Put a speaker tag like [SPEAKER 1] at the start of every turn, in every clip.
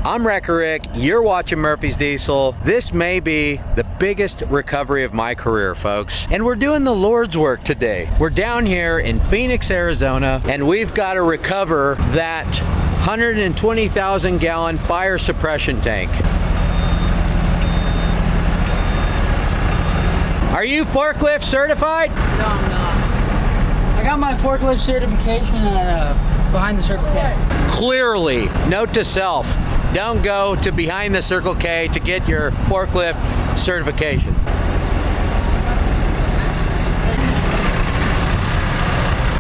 [SPEAKER 1] I'm Wrecker Rick, you're watching Murphy's Diesel. This may be the biggest recovery of my career, folks. And we're doing the Lord's work today. We're down here in Phoenix, Arizona, and we've got to recover that 120,000 gallon fire suppression tank. Are you forklift certified?
[SPEAKER 2] No, I'm not. I got my forklift certification behind the Circle K.
[SPEAKER 1] Clearly, note to self, don't go to behind the Circle K to get your forklift certification.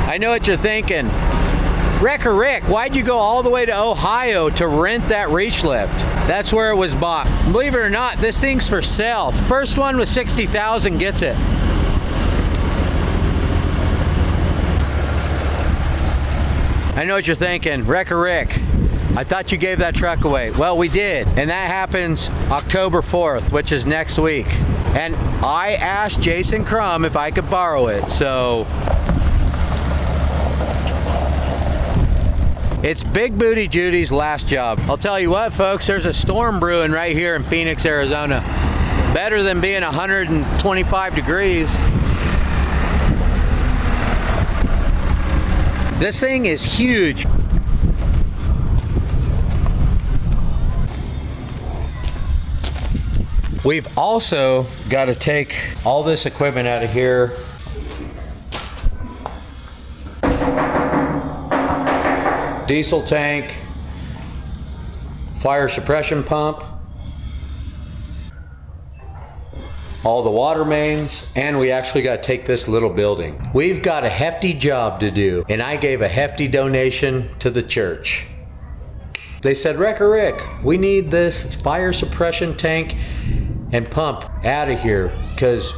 [SPEAKER 1] I know what you're thinking. Wrecker Rick, why'd you go all the way to Ohio to rent that reach lift? That's where it was bought. Believe it or not, this thing's for sale. First one with 60,000 gets it. I know what you're thinking, Wrecker Rick, I thought you gave that truck away. Well, we did, and that happens October 4th, which is next week. And I asked Jason Crum if I could borrow it, so it's Big Booty Judy's last job. I'll tell you what, folks, there's a storm brewing right here in Phoenix, Arizona. Better than being 125 degrees. This thing is huge. We've also got to take all this equipment out of here. Diesel tank, fire suppression pump, all the water mains, and we actually got to take this little building. We've got a hefty job to do, and I gave a hefty donation to the church. They said, Wrecker Rick, we need this fire suppression tank and pump out of here because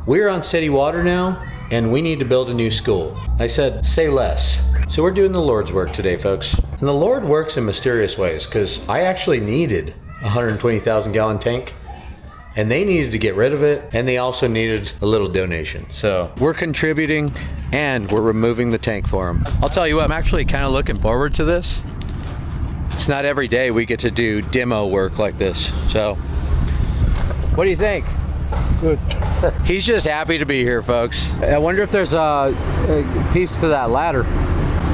[SPEAKER 1] we're on city water now and we need to build a new school. I said, say less. So we're doing the Lord's work today, folks. And the Lord works in mysterious ways because I actually needed a 120,000 gallon tank and they needed to get rid of it, and they also needed a little donation. So we're contributing and we're removing the tank for them. I'll tell you what, I'm actually kind of looking forward to this. It's not every day we get to do demo work like this. So what do you think?
[SPEAKER 3] Good.
[SPEAKER 1] He's just happy to be here, folks. I wonder if there's a piece to that ladder.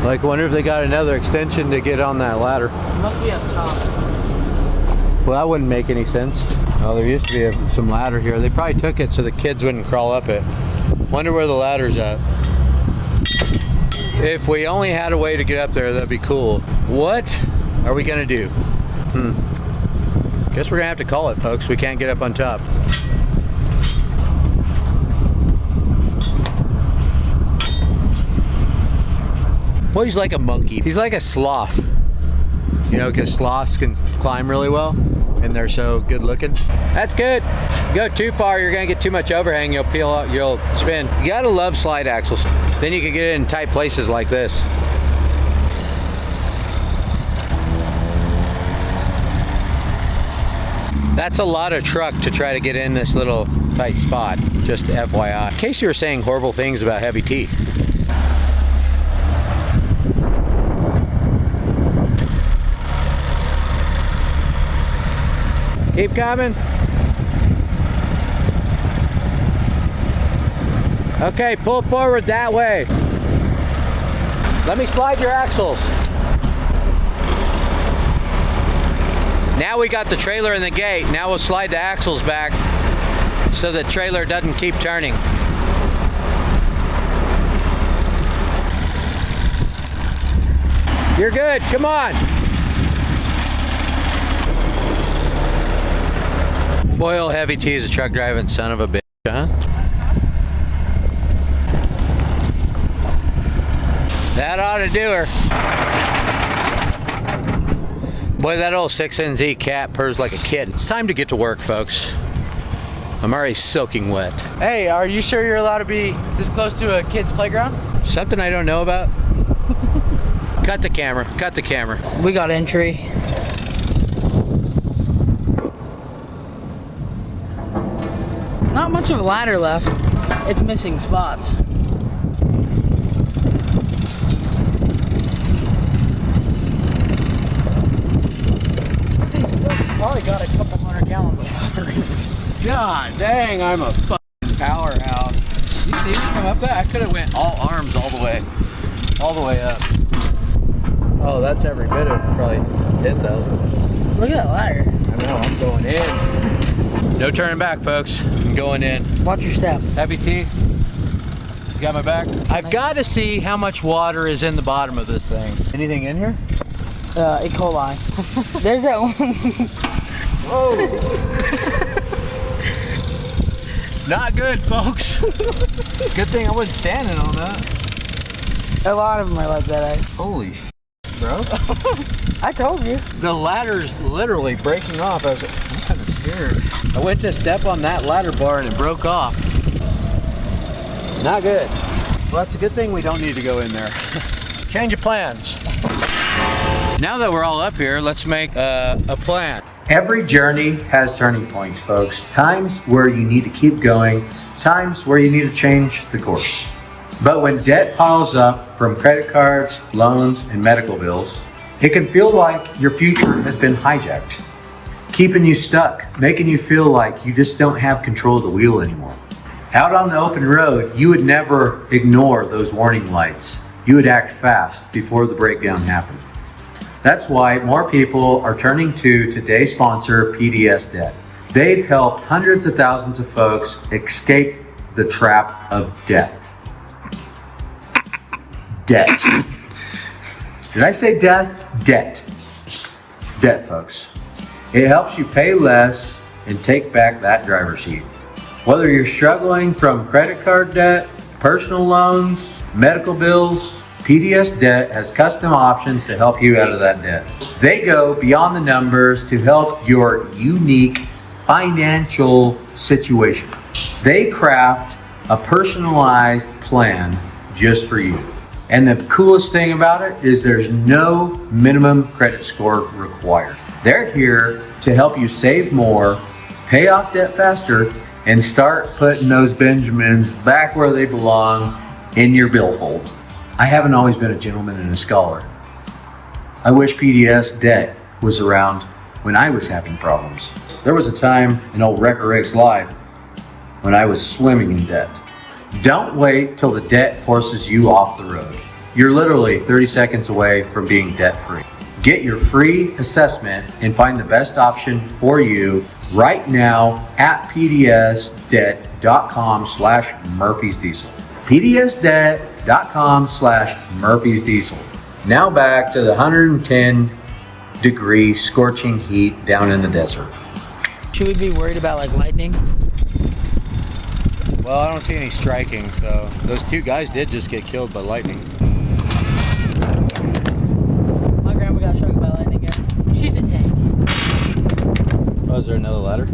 [SPEAKER 1] Like, I wonder if they got another extension to get on that ladder.
[SPEAKER 2] It must be up top.
[SPEAKER 1] Well, that wouldn't make any sense. Oh, there used to be some ladder here. They probably took it so the kids wouldn't crawl up it. Wonder where the ladder's at. If we only had a way to get up there, that'd be cool. What are we gonna do? Guess we're gonna have to call it, folks. We can't get up on top. Well, he's like a monkey. He's like a sloth. You know, because sloths can climb really well and they're so good looking. That's good. Go too far, you're gonna get too much overhang, you'll peel out, you'll spin. You gotta love slide axles. Then you can get it in tight places like this. That's a lot of truck to try to get in this little tight spot, just FYI. In case you were saying horrible things about heavy T. Keep coming. Okay, pull forward that way. Let me slide your axles. Now we got the trailer in the gate. Now we'll slide the axles back so the trailer doesn't keep turning. You're good, come on. Boy, old Heavy T is a truck driving son of a bitch, huh? That ought to do her. Boy, that old 6NZ cat purrs like a kid. It's time to get to work, folks. I'm already soaking wet.
[SPEAKER 2] Hey, are you sure you're allowed to be this close to a kid's playground?
[SPEAKER 1] Something I don't know about? Cut the camera, cut the camera.
[SPEAKER 2] We got entry. Not much of a ladder left. It's missing spots.
[SPEAKER 1] God dang, I'm a fucking powerhouse. You see me come up there? I could have went all arms all the way up. Oh, that's every bit of probably 10,000.
[SPEAKER 2] Look at that ladder.
[SPEAKER 1] I know, I'm going in. No turning back, folks. I'm going in.
[SPEAKER 2] Watch your step.
[SPEAKER 1] Heavy T. You got my back? I've got to see how much water is in the bottom of this thing. Anything in here?
[SPEAKER 2] E. coli. There's that one.
[SPEAKER 1] Whoa. Not good, folks. Good thing I wasn't standing on that.
[SPEAKER 2] A lot of them are like that.
[SPEAKER 1] Holy bro.
[SPEAKER 2] I told you.
[SPEAKER 1] The ladder's literally breaking off. I'm kind of scared. I went to step on that ladder bar and it broke off. Not good. Well, that's a good thing we don't need to go in there. Change of plans. Now that we're all up here, let's make a plan. Every journey has turning points, folks. Times where you need to keep going, times where you need to change the course. But when debt piles up from credit cards, loans, and medical bills, it can feel like your future has been hijacked, keeping you stuck, making you feel like you just don't have control of the wheel anymore. Out on the open road, you would never ignore those warning lights. You would act fast before the breakdown happened. That's why more people are turning to today's sponsor, PDS Debt. They've helped hundreds of thousands of folks escape the trap of debt. Debt. Did I say death? Debt. Debt, folks. It helps you pay less and take back that driver's seat. Whether you're struggling from credit card debt, personal loans, medical bills, PDS Debt has custom options to help you out of that debt. They go beyond the numbers to help your unique financial situation. They craft a personalized plan just for you. And the coolest thing about it is there's no minimum credit score required. They're here to help you save more, pay off debt faster, and start putting those Benjamins back where they belong in your billfold. I haven't always been a gentleman and a scholar. I wish PDS Debt was around when I was having problems. There was a time in old Wrecker Rick's life when I was swimming in debt. Don't wait till the debt forces you off the road. You're literally 30 seconds away from being debt-free. Get your free assessment and find the best option for you right now at pdsdebt.com/Murphy'sDiesel. pdsdebt.com/Murphy'sDiesel. Now back to the 110-degree scorching heat down in the desert.
[SPEAKER 2] Should we be worried about like lightning?
[SPEAKER 1] Well, I don't see any striking, so those two guys did just get killed by lightning.
[SPEAKER 2] My grandma got struck by lightning again. She's a tank.
[SPEAKER 1] Oh, is there another ladder?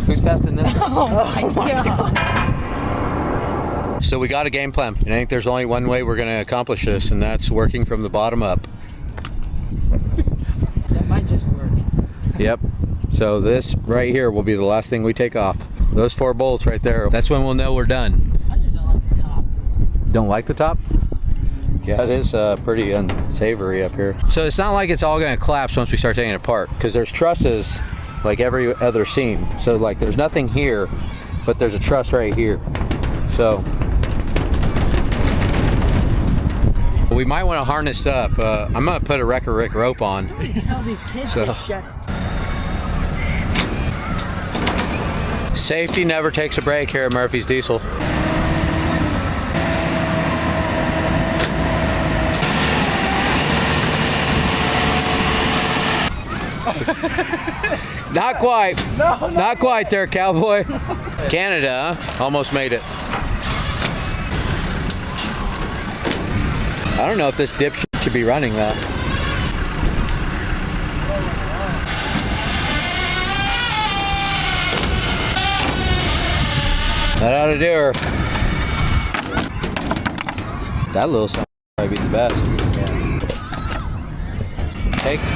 [SPEAKER 1] Who's testing this?
[SPEAKER 2] Oh my god.
[SPEAKER 1] So we got a game plan, and I think there's only one way we're going to accomplish this, and that's working from the bottom up.
[SPEAKER 2] That might just work.
[SPEAKER 1] Yep. So this right here will be the last thing we take off. Those 4 bolts right there. That's when we'll know we're done.
[SPEAKER 2] I just don't like the top.
[SPEAKER 1] Don't like the top? Yeah, it is pretty unsavory up here. So it's not like it's all going to collapse once we start taking it apart, because there's trusses like every other seam. So like there's nothing here, but there's a truss right here. So we might want to harness up. I'm going to put a Wrecker Rick rope on.
[SPEAKER 2] Hell, these kids just shut it.
[SPEAKER 1] Safety never takes a break here at Murphy's Diesel. Not quite. No, not quite there, cowboy. Canada, huh? Almost made it. I don't know if this dipshit should be running that. That ought to do her. That little son might be the best. Yeah.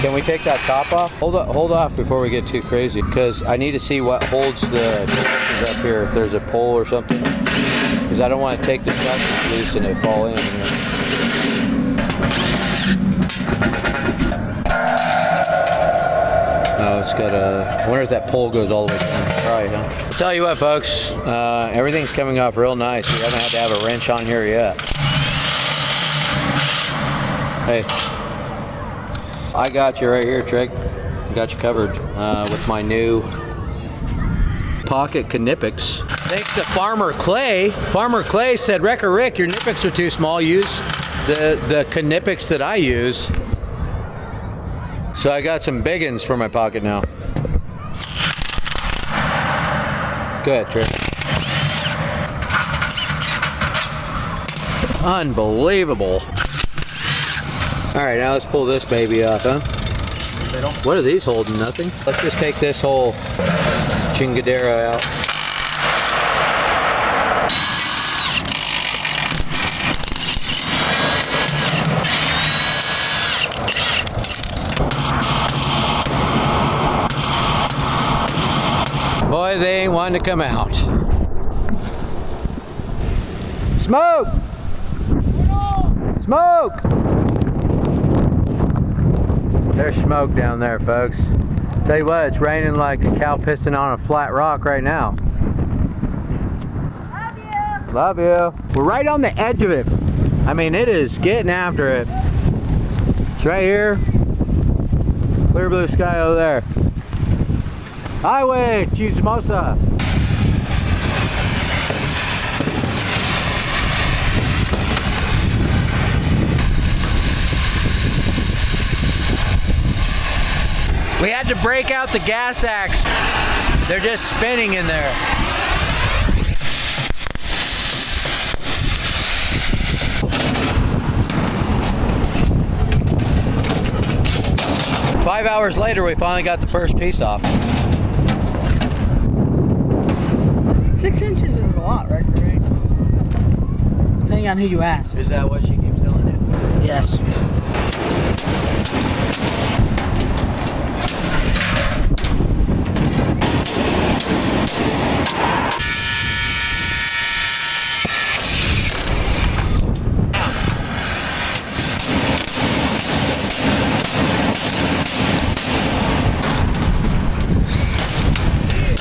[SPEAKER 1] Can we take that top off? Hold off before we get too crazy, because I need to see what holds the trusses up here. If there's a pole or something, because I don't want to take the trusses loose and they fall in. You know? Oh, it's got a... I wonder if that pole goes all the way down. Probably, huh? I'll tell you what, folks. Everything's coming off real nice. We haven't had to have a wrench on here yet. Hey. I got you right here, Trig. Got you covered with my new pocket Knipex. Thanks to Farmer Clay. Farmer Clay said, Wrecker Rick, your Knipex are too small. Use the Knipex that I use. So I got some big ones for my pocket now. Go ahead, Trick. Unbelievable. All right, now let's pull this baby off, huh? What are these holding? Nothing. Let's just take this whole chingadera out. Boy, they ain't wanting to come out. Smoke! Smoke! There's smoke down there, folks. Tell you what, it's raining like a cow pissing on a flat rock right now. Love you. Love you. We're right on the edge of it. I mean, it is getting after it. It's right here. Clear blue sky over there. Highway, Chismosa. We had to break out the gas axe. They're just spinning in there. Five hours later, we finally got the first piece off.
[SPEAKER 2] 6 inches is a lot, right? Depending on who you ask.
[SPEAKER 1] Is that what she keeps telling you?
[SPEAKER 2] Yes.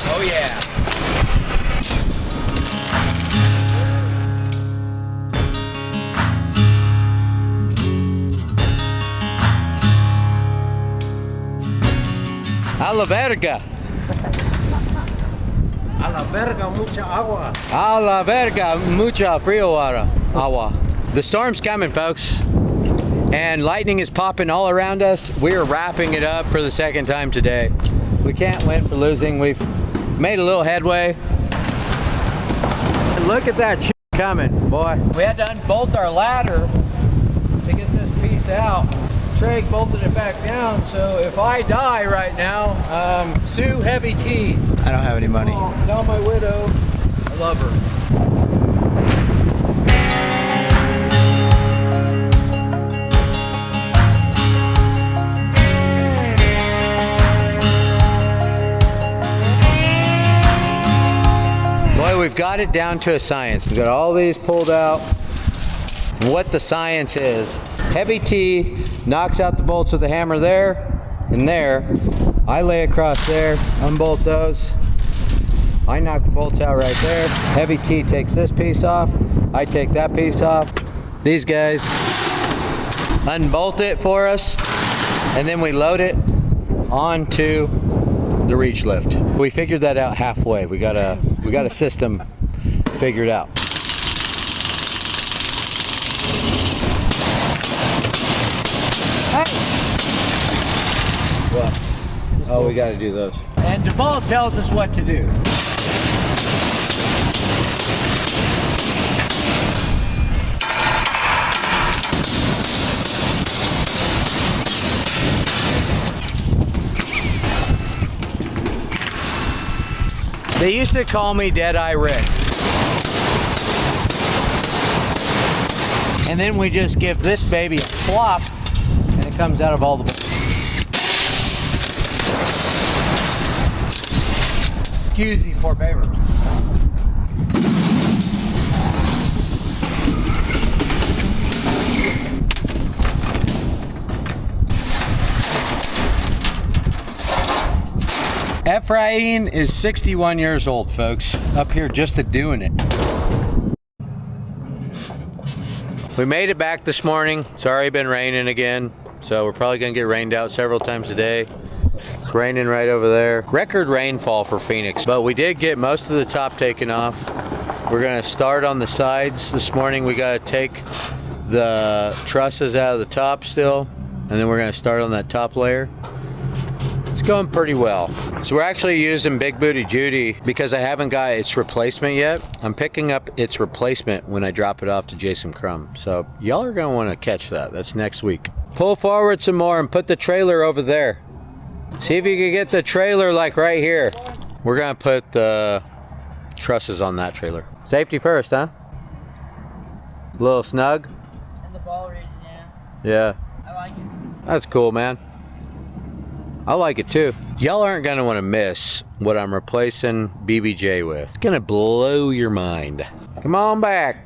[SPEAKER 1] Oh yeah. A la verga.
[SPEAKER 3] A la verga, mucha agua.
[SPEAKER 1] A la verga, mucha frio agua. The storm's coming, folks. And lightning is popping all around us. We're wrapping it up for the second time today. We can't win for losing. We've made a little headway. And look at that shit coming, boy. We had to unbolt our ladder to get this piece out. Trey bolted it back down, so if I die right now, sue Heavy T. I don't have any money. Oh, tell my widow I love her. Boy, we've got it down to a science. We've got all these pulled out. And what the science is, Heavy T knocks out the bolts with a hammer there and there. I lay across there, unbolt those. I knock the bolts out right there. Heavy T takes this piece off. I take that piece off. These guys unbolt it for us, and then we load it onto the reach lift. We figured that out halfway. We got a system figured out. Hey! What? Oh, we got to do those. And DePaul tells us what to do. They used to call me Deadeye Rick. And then we just give this baby a flop, and it comes out of all the bolts. Excuse me, por favor. Ephraim is 61 years old, folks. Up here just to doing it. We made it back this morning. It's already been raining again, so we're probably gonna get rained out several times a day. It's raining right over there. Record rainfall for Phoenix, but we did get most of the top taken off. We're gonna start on the sides this morning. We gotta take the trusses out of the top still, and then we're gonna start on that top layer. It's going pretty well. So we're actually using Big Booty Judy because I haven't got its replacement yet. I'm picking up its replacement when I drop it off to Jason Crum. So y'all are gonna wanna catch that. That's next week. Pull forward some more and put the trailer over there. See if you can get the trailer like right here. We're gonna put the trusses on that trailer. Safety first, huh? A little snug?
[SPEAKER 2] And the ball region, yeah.
[SPEAKER 1] Yeah.
[SPEAKER 2] I like it.
[SPEAKER 1] That's cool, man. I like it too. Y'all aren't gonna wanna miss what I'm replacing BBJ with. It's gonna blow your mind. Come on back.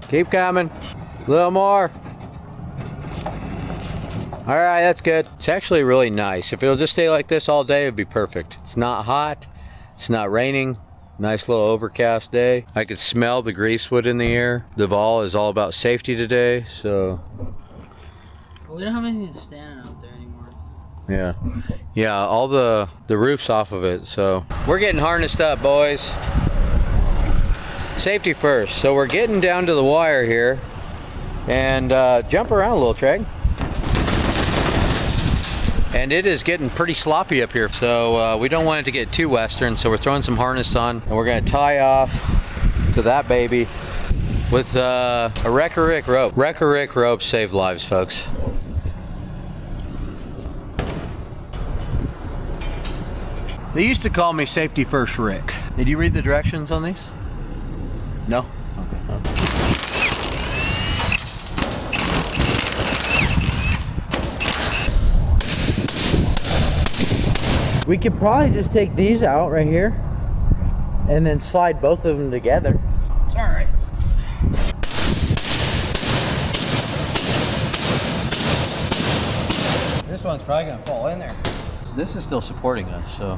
[SPEAKER 1] Keep coming. A little more. All right, that's good. It's actually really nice. If it'll just stay like this all day, it'd be perfect. It's not hot, it's not raining. Nice little overcast day. I could smell the greasewood in the air. Duval is all about safety today, so.
[SPEAKER 2] But we don't have anything standing out there anymore.
[SPEAKER 1] Yeah, yeah, all the roof's off of it, so. We're getting harnessed up, boys. Safety first. So we're getting down to the wire here, and jump around a little, Treg. And it is getting pretty sloppy up here, so we don't want it to get too western, so we're throwing some harness on, and we're gonna tie off to that baby with a Wreck-A-Rick rope. Wreck-A-Rick ropes save lives, folks. They used to call me Safety First Rick. Did you read the directions on these? No? Okay.
[SPEAKER 2] We could probably just take these out right here and then slide both of them together. It's all right.
[SPEAKER 1] This one's probably gonna fall in there. This is still supporting us, so.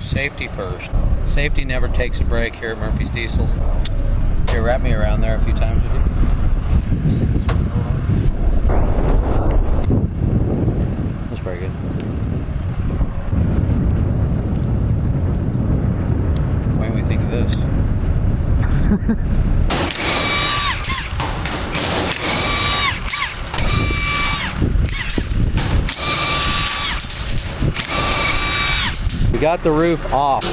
[SPEAKER 1] Safety first. Safety never takes a break here at Murphy's Diesel. Here, wrap me around there a few times, would you? That's pretty good. What do we think of this? We got the roof off.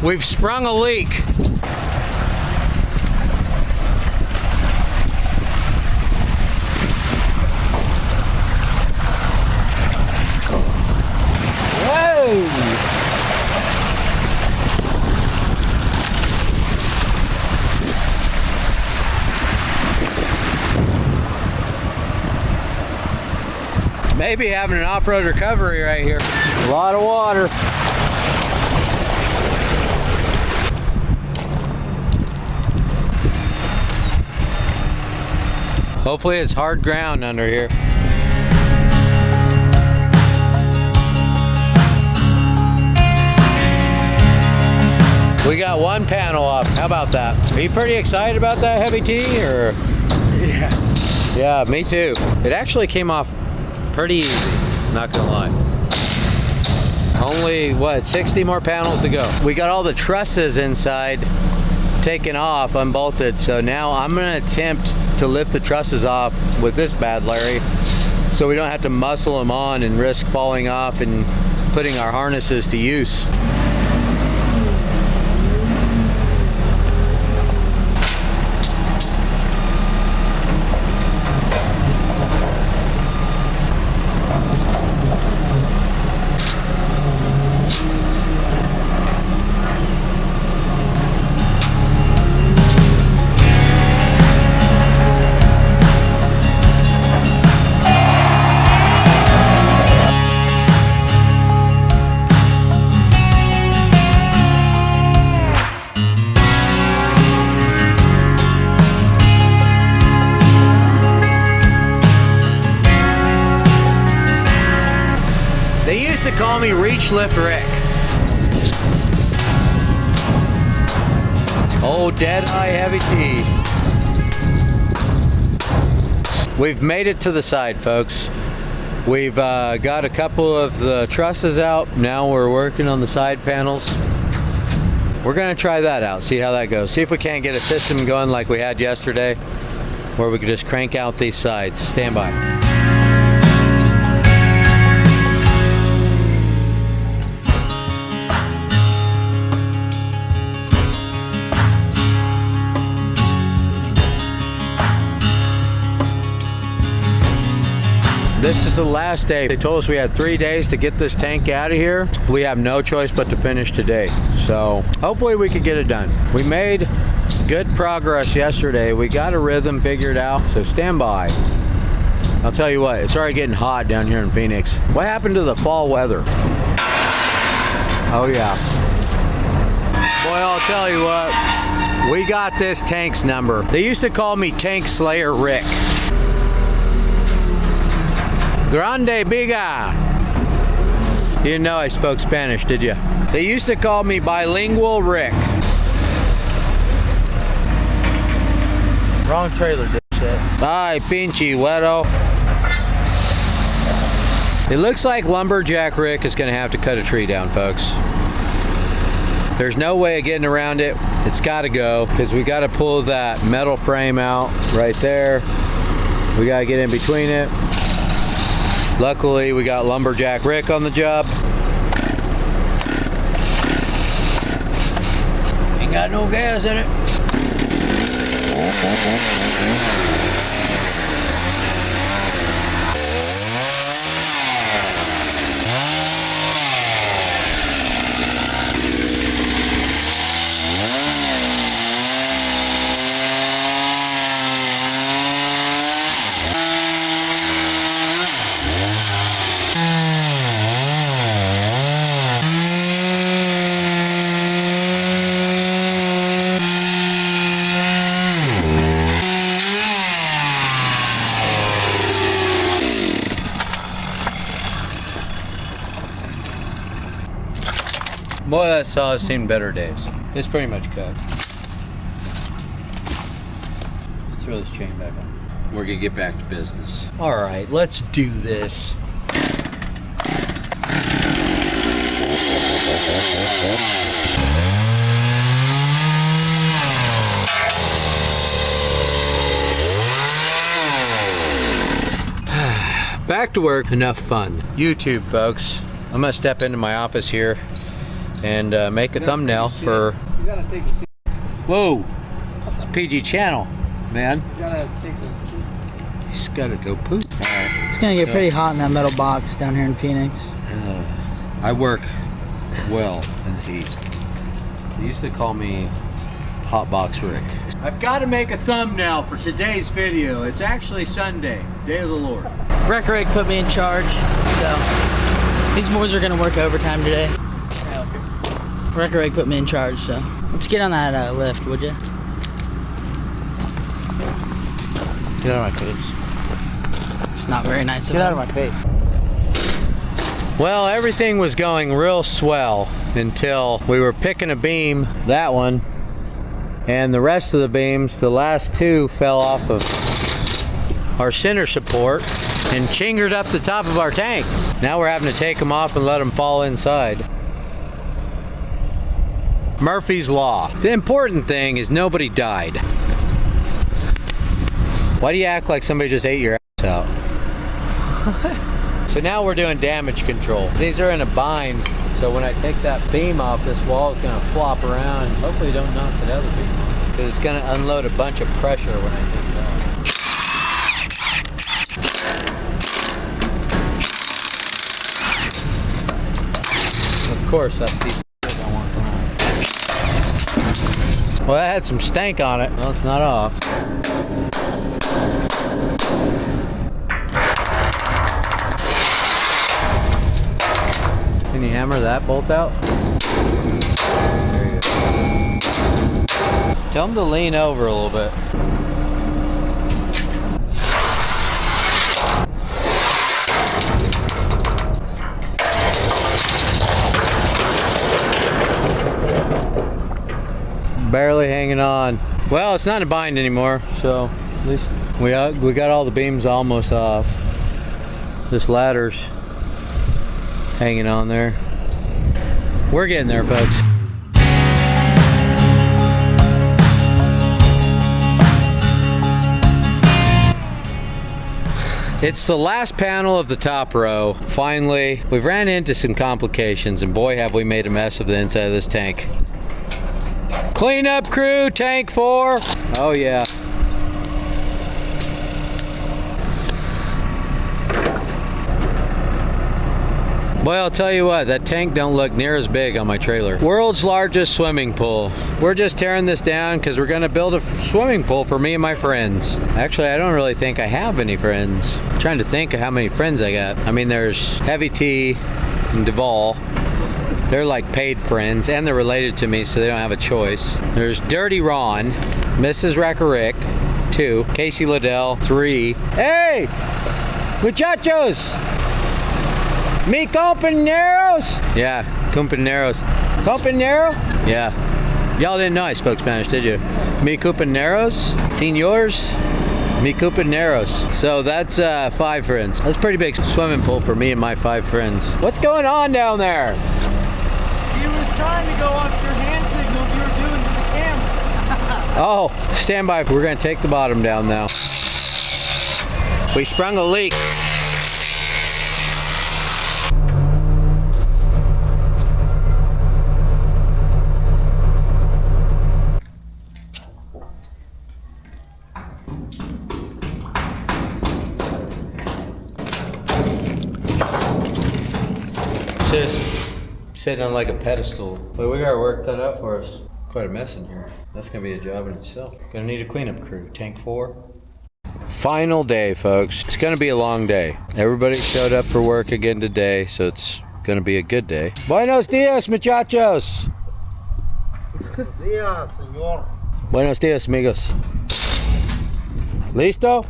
[SPEAKER 1] We've sprung a leak. Maybe having an off-road recovery right here. A lot of water. Hopefully it's hard ground under here. We got one panel up. How about that? Are you pretty excited about that, Heavy T, or?
[SPEAKER 2] Yeah.
[SPEAKER 1] Yeah, me too. It actually came off pretty easy, not gonna lie. Only, what, 60 more panels to go. We got all the trusses inside taken off, unbolted, so now I'm gonna attempt to lift the trusses off with this bad Larry, so we don't have to muscle them on and risk falling off and putting our harnesses to use. call me Reach Lift Rick. Old Deadeye Heavy T. We've made it to the side, folks. We've got a couple of the trusses out. Now we're working on the side panels. We're gonna try that out, see how that goes. See if we can't get a system going like we had yesterday, where we could just crank out these sides. Stand by. This is the last day. They told us we had 3 days to get this tank out of here. We have no choice but to finish today. So hopefully we could get it done. We made good progress yesterday. We got a rhythm figured out, so stand by. I'll tell you what, it's already getting hot down here in Phoenix. What happened to the fall weather? Oh yeah. Boy, I'll tell you what, we got this tank's number. They used to call me Tank Slayer Rick. Grande Biga. You didn't know I spoke Spanish, did you? They used to call me Bilingual Rick.
[SPEAKER 2] Wrong trailer, dipshit.
[SPEAKER 1] Ay, pinche güero. It looks like Lumberjack Rick is gonna have to cut a tree down, folks. There's no way of getting around it. It's gotta go, because we gotta pull that metal frame out right there. We gotta get in between it. Luckily, we got Lumberjack Rick on the job. Ain't got no gas in it. Boy, that saw has seen better days. It's pretty much cut. Let's throw this chain back on. We're gonna get back to business. All right, let's do this. Back to work, enough fun. YouTube, folks. I'm gonna step into my office here and make a thumbnail for...
[SPEAKER 3] You gotta take a seat.
[SPEAKER 1] Whoa, it's PG channel, man.
[SPEAKER 3] You gotta take a
[SPEAKER 1] He's gotta go poop. All right.
[SPEAKER 4] It's gonna get pretty hot in that metal box down here in Phoenix.
[SPEAKER 1] I work well in the heat. They used to call me Hot Box Rick. I've got to make a thumbnail for today's video. It's actually Sunday, Day of the Lord.
[SPEAKER 4] Rick put me in charge, so these boys are gonna work overtime today. Rick put me in charge, so let's get on that lift, would you?
[SPEAKER 2] Get out of my face.
[SPEAKER 4] It's not very nice of
[SPEAKER 2] Get out
[SPEAKER 4] him.
[SPEAKER 2] of my face.
[SPEAKER 1] Well, everything was going real swell until we were picking a beam, that one, and the rest of the beams, the last two, fell off of our center support and chingered up the top of our tank. Now we're having to take them off and let them fall inside. Murphy's Law. The important thing is nobody died. Why do you act like somebody just ate your ass out? So now we're doing damage control. These are in a bind, so when I take that beam off, this wall is gonna flop around. Hopefully don't knock that other beam off, because it's gonna unload a bunch of pressure when I take it off. Of course, that piece of shit don't want to come out. Well, that had some stank on it. Well, it's not off. Can you hammer that bolt out? There you go. Tell them to lean over a little bit. Barely hanging on. Well, it's not in a bind anymore, so at least we got all the beams almost off. This ladder's hanging on there. We're getting there, folks. It's the last panel of the top row. Finally, we've ran into some complications, and boy have we made a mess of the inside of this tank. Cleanup crew, tank 4. Oh yeah. Well, I'll tell you what, that tank don't look near as big on my trailer. World's largest swimming pool. We're just tearing this down because we're gonna build a swimming pool for me and my friends. Actually, I don't really think I have any friends. I'm trying to think of how many friends I got. I mean, there's Heavy T and Duvall. They're like paid friends, and they're related to me, so they don't have a choice. There's Dirty Ron, Mrs. Rackerick, 2, Casey Liddell, 3. Hey, muchachos! Mi compañeros? Yeah, compañeros. Compañero? Yeah. Y'all didn't know I spoke Spanish, did you? Mi compañeros? Señors? Mi compañeros. So that's 5 friends. That's a pretty big swimming pool for me and my 5 friends. What's going on down there?
[SPEAKER 2] He was trying to go up your hand signals you were doing to the camera.
[SPEAKER 1] Oh, stand by. We're gonna take the bottom down now. We sprung a leak. Just sitting on like a pedestal. But we got our work cut out for us. Quite a mess in here. That's gonna be a job in itself. Gonna need a cleanup crew. Tank 4. Final day, folks. It's gonna be a long day. Everybody showed up for work again today, so it's gonna be a good day. Buenos dias, muchachos.
[SPEAKER 2] Dios, señor.
[SPEAKER 1] Buenos dias, amigos. Listo?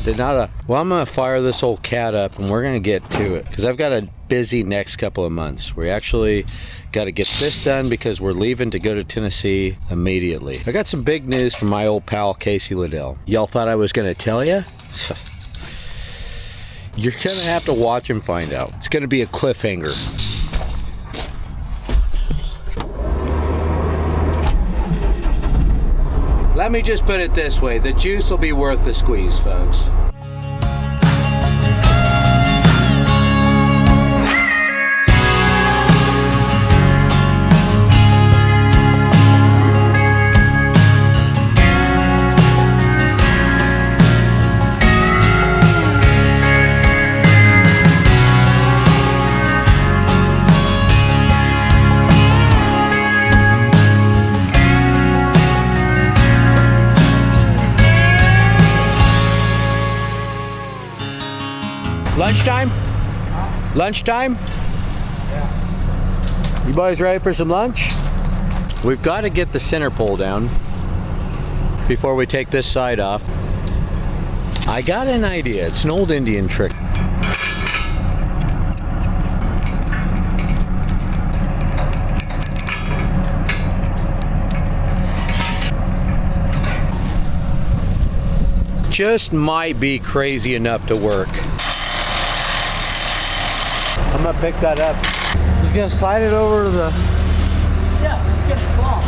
[SPEAKER 1] De nada. Well, I'm gonna fire this old cat up and we're gonna get to it because I've got a busy next couple of months. We actually got to get this done because we're leaving to go to Tennessee immediately. I got some big news from my old pal Casey Liddell. Y'all thought I was gonna tell you? You're gonna have to watch and find out. It's gonna be a cliffhanger. Let me just put it this way, the juice will be worth the squeeze, folks. Lunchtime? Lunchtime? Yeah. You boys ready for some lunch? We've got to get the center pole down before we take this side off. I got an idea. It's an old Indian trick. Just might be crazy enough to work. I'm gonna pick that up.
[SPEAKER 2] He's gonna slide it over to the...
[SPEAKER 4] Yeah, it's gonna fall.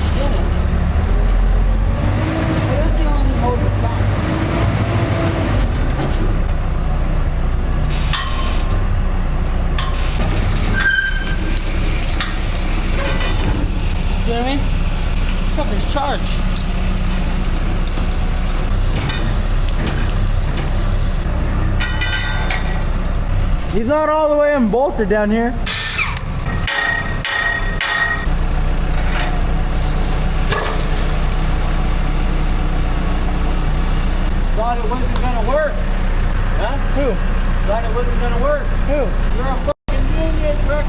[SPEAKER 4] That's the only mode that's on. You know what I mean? Something's charged.
[SPEAKER 2] He's not all the way unbolted down here.
[SPEAKER 1] Thought it wasn't gonna work. Huh?
[SPEAKER 2] Who?
[SPEAKER 1] Thought it wasn't gonna work.
[SPEAKER 2] Who?
[SPEAKER 1] You're a fucking idiot, Rick.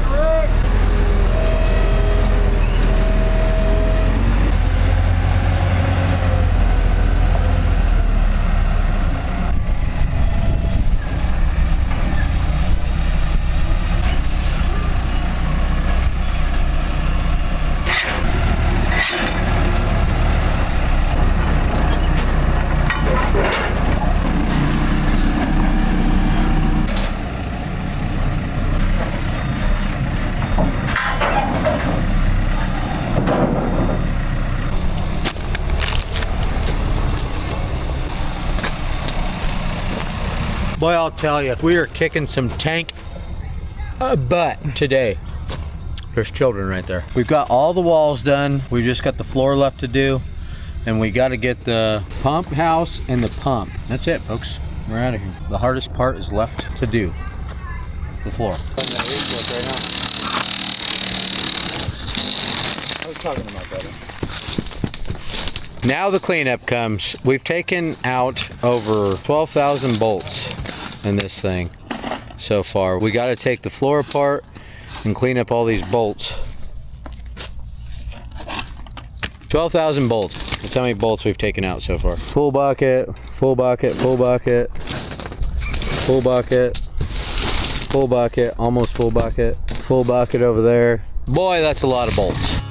[SPEAKER 1] Boy, I'll tell you, we are kicking some tank butt today. There's children right there. We've got all the walls done. We've just got the floor left to do. And we got to get the pump house and the pump. That's it, folks. We're out of here. The hardest part is left to do. The floor.
[SPEAKER 2] I was talking about that.
[SPEAKER 1] Now the cleanup comes. We've taken out over 12,000 bolts in this thing so far. We got to take the floor apart and clean up all these bolts. 12,000 bolts. That's how many bolts we've taken out so far. Full bucket, full bucket, full bucket, full bucket, full bucket, almost full bucket over there. Boy, that's a lot of bolts.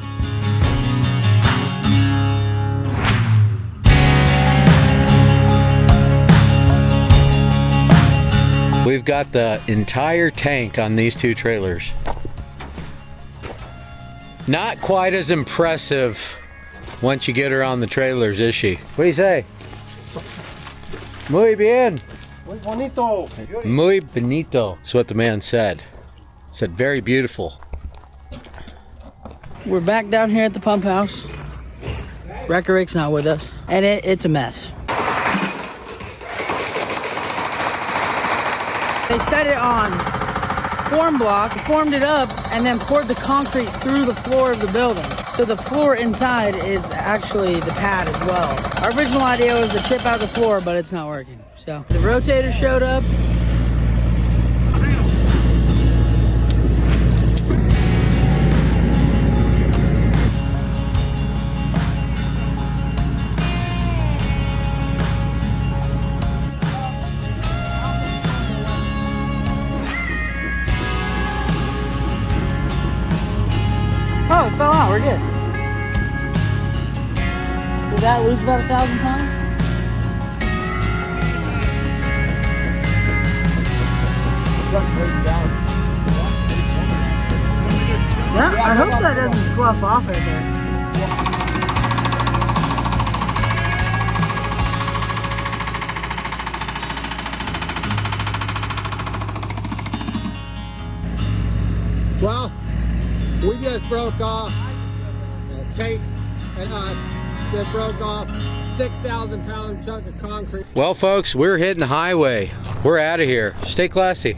[SPEAKER 1] We've got the entire tank on these two trailers. Not quite as impressive once you get her on the trailers, is she? What do you say? Muy bien.
[SPEAKER 3] Muy bonito.
[SPEAKER 1] Muy bonito. That's what the man said. Said very beautiful.
[SPEAKER 4] We're back down here at the pump house. Wrecker Rick's not with us, and it's a mess. They set it on form block, formed it up, and then poured the concrete through the floor of the building. So the floor inside is actually the pad as well. Our original idea was to chip out the floor, but it's not working. So the rotator showed up. Oh, it fell out. We're good. Did that lose about 1,000 pounds? Yeah, I hope that doesn't slough off right there.
[SPEAKER 3] Well, we just broke off, Tate and us just broke off 6,000 pound chunk of concrete.
[SPEAKER 1] Well, folks, we're hitting the highway. We're out of here. Stay classy.